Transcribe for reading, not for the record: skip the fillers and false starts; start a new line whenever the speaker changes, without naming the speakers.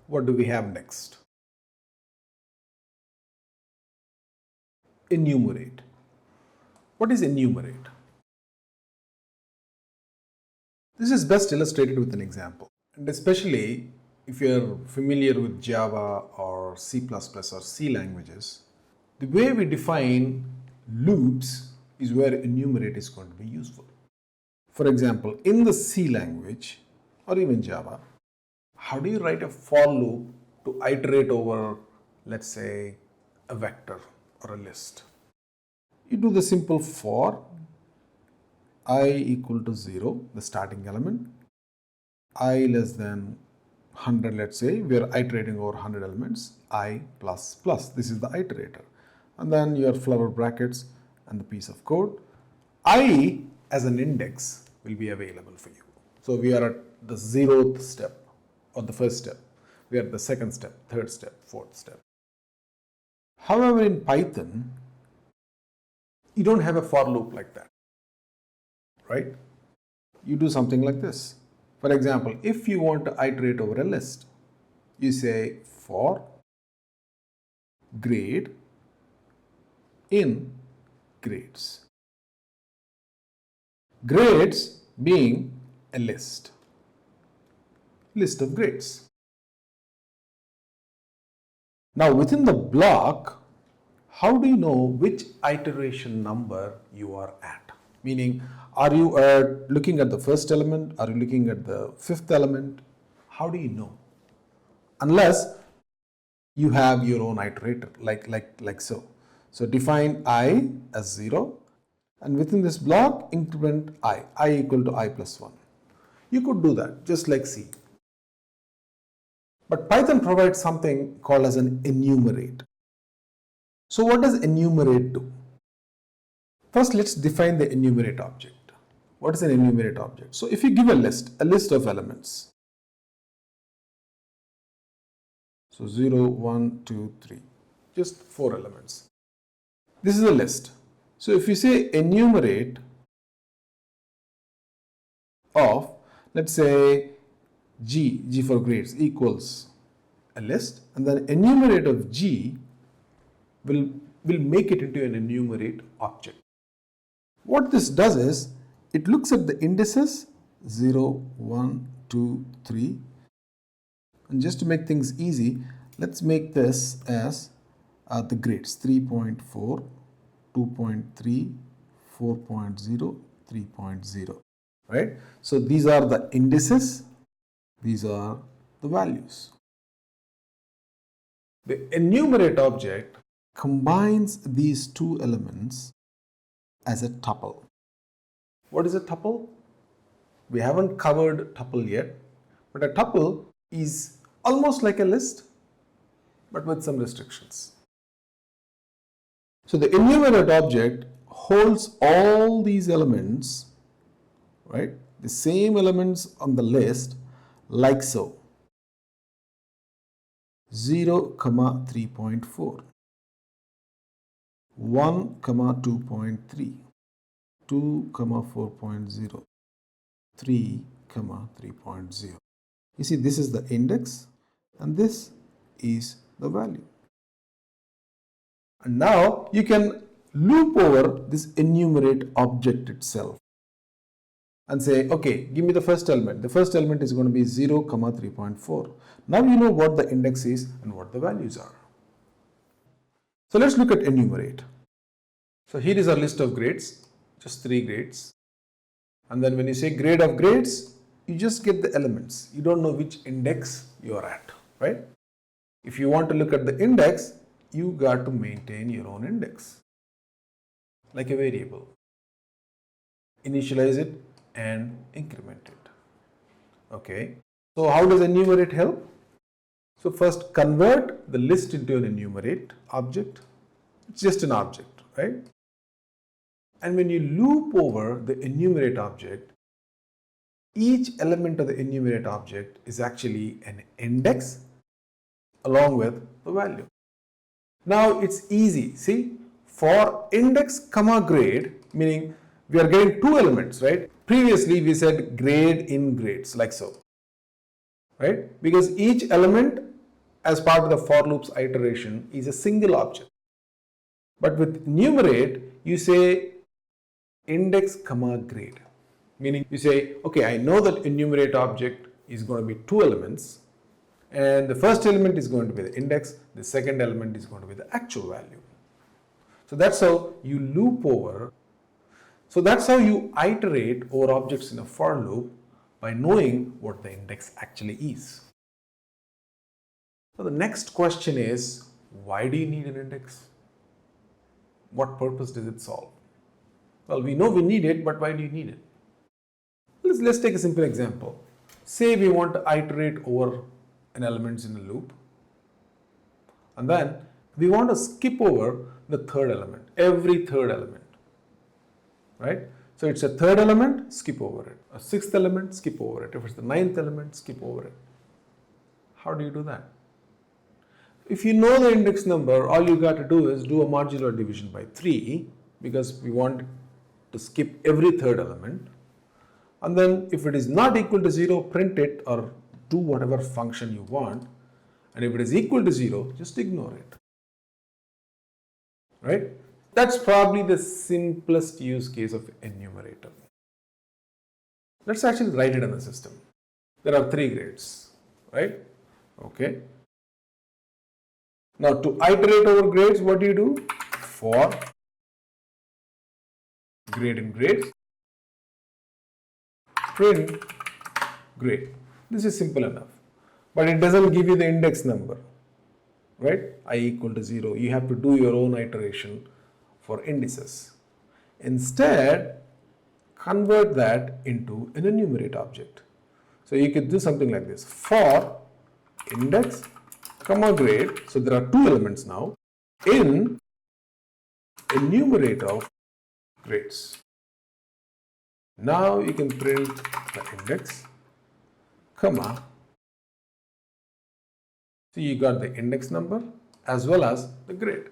what do we have next? Enumerate. What is enumerate? This is best illustrated with an example, and especially if you are familiar with Java or C++ or C languages, the way we define loops is where enumerate is going to be useful. For example, in the C language or even Java, how do you write a for loop to iterate over, let's say, a vector or a list? You do the simple for I equal to 0, the starting element, I less than 100, let's say, we are iterating over 100 elements, I plus plus, this is the iterator. And then your flower brackets and the piece of code. I as an index will be available for you. So we are at the 0th step or the first step. We are at the second step, third step, fourth step. However, in Python, you don't have a for loop like that, right? You do something like this. For example, if you want to iterate over a list, you say for grade in grades. Grades being a list of grades. Now within the block, how do you know which iteration number you are at? Meaning, are you looking at the first element? Are you looking at the fifth element? How do you know? Unless you have your own iterator, like so. So define I as 0, and within this block increment I equal to I plus 1. You could do that just like C. But Python provides something called as an enumerate. So what does enumerate do? First, let's define the enumerate object. What is an enumerate object? So if you give a list of elements. So 0, 1, 2, 3, just 4 elements. This is a list. So if you say enumerate of, let's say, G for grades equals a list, and then enumerate of G will make it into an enumerate object. What this does is, it looks at the indices 0, 1, 2, 3, and just to make things easy, let's make this as the grades 3.4, 2.3, 4.0, 3.0, right? So these are the indices, these are the values. The enumerate object combines these two elements as a tuple. What is a tuple? We haven't covered tuple yet, but a tuple is almost like a list, but with some restrictions. So the enumerate object holds all these elements, right? The same elements on the list, like so. 0, 3.4, 1, 2.3, 2, 4.0, 3, 3.0. You see, this is the index and this is the value. And now you can loop over this enumerate object itself and say, okay, give me the first element. The first element is going to be 0, 3.4. Now you know what the index is and what the values are. So let's look at enumerate. So here is our list of grades, just 3 grades. And then when you say grade of grades, you just get the elements. You don't know which index you are at, right? If you want to look at the index, you got to maintain your own index, like a variable. Initialize it and increment it. Okay. So how does enumerate help? So first, convert the list into an enumerate object. It's just an object, right? And when you loop over the enumerate object, each element of the enumerate object is actually an index along with the value. Now it's easy. See, for index comma grade, meaning we are getting 2 elements, right? Previously we said grade in grades, like so, right? Because each element as part of the for loop's iteration is a single object. But with enumerate, you say index comma grade. Meaning you say, okay, I know that enumerate object is going to be two elements, and the first element is going to be the index, the second element is going to be the actual value. So that's how you loop over. So that's how you iterate over objects in a for loop, by knowing what the index actually is. So the next question is, why do you need an index? What purpose does it solve? Well, we know we need it, but why do you need it? Let's take a simple example. Say we want to iterate over an element in a loop, and then we want to skip over the third element, every third element, right? So it's a third element, skip over it. A sixth element, skip over it. If it's the ninth element, skip over it. How do you do that? If you know the index number, all you got to do is do a modular division by 3, because we want to skip every third element. And then if it is not equal to 0, print it or do whatever function you want. And if it is equal to 0, just ignore it. Right? That's probably the simplest use case of enumerator. Let's actually write it in the system. There are 3 grades, right? Okay. Now to iterate over grades, what do you do? For grade in grades, print grade. This is simple enough, but it doesn't give you the index number, right? I equal to 0. You have to do your own iteration for indices. Instead, convert that into an enumerate object. So you could do something like this: for index comma grade. So there are 2 elements now in enumerate of grades. Now you can print the index comma. So you got the index number as well as the grade.